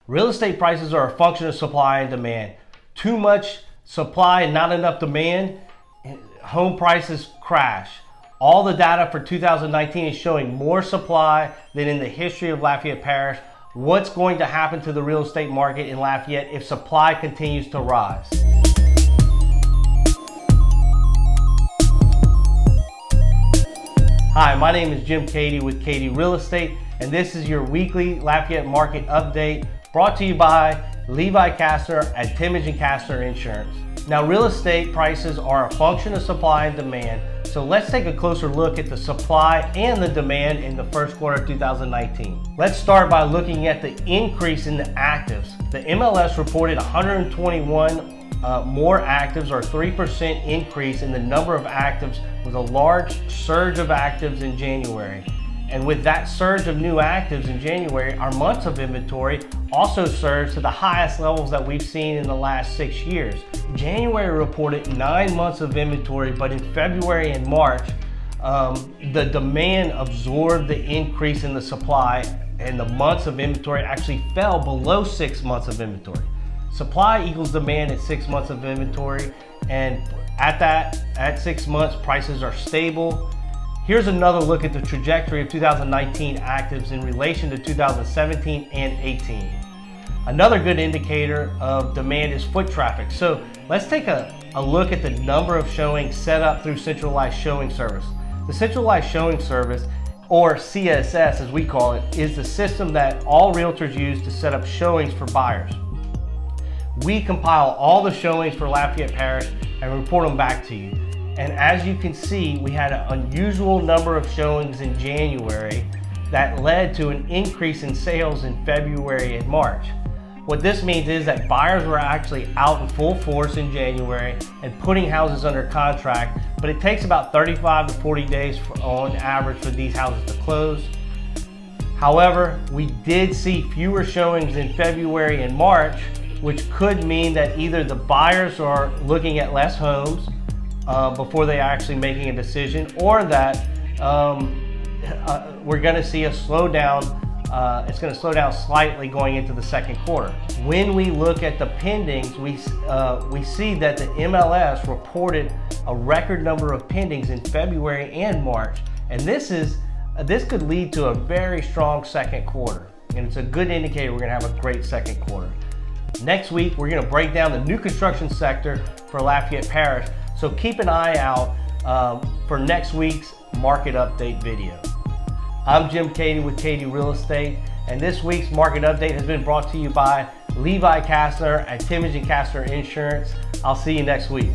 Real estate prices are a function of supply and demand. Too much supply and not enough demand, home prices crash. All the data for 2019 is showing more supply than in the history of Lafayette Parish. What's going to happen to the real estate market in Lafayette if supply continues to rise? Hi, my name is Jim Keaty with Keaty Real Estate, and this is your weekly Lafayette market update brought to you by Levi Kastner at Timmons & Kastner Insurance. Now, real estate prices are a function of supply and demand, so let's take a closer look at the supply and the demand in the first quarter of 2019. Let's start by looking at the increase in the actives. The MLS reported 121 more actives, or 3% increase in the number of actives, with a large surge of actives in January. And with that surge of new actives in January, our months of inventory also surged to the highest levels that we've seen in the last 6 years. January reported 9 months of inventory, but in February and March, the demand absorbed the increase in the supply, and the months of inventory actually fell below 6 months of inventory. Supply equals demand at 6 months of inventory, and at 6 months, prices are stable. Here's another look at the trajectory of 2019 actives in relation to 2017 and 18. Another good indicator of demand is foot traffic. So let's take a look at the number of showings set up through centralized showing service. The centralized showing service, or CSS as we call it, is the system that all realtors use to set up showings for buyers. We compile all the showings for Lafayette Parish and report them back to you. And as you can see, we had an unusual number of showings in January that led to an increase in sales in February and March. What this means is that buyers were actually out in full force in January and putting houses under contract, but it takes about 35 to 40 days on average for these houses to close. However, we did see fewer showings in February and March, which could mean that either the buyers are looking at less homes before they're actually making a decision, or that we're going to see a slowdown. It's going to slow down slightly going into the second quarter. When we look at the pendings, we see that the MLS reported a record number of pendings in February and March, and this could lead to a very strong second quarter, and it's a good indicator we're going to have a great second quarter. Next week, we're going to break down the new construction sector for Lafayette Parish, so keep an eye out for next week's market update video. I'm Jim Keaty with Keaty Real Estate, and this week's market update has been brought to you by Levi Kastner at Timmons & Kastner Insurance. I'll see you next week.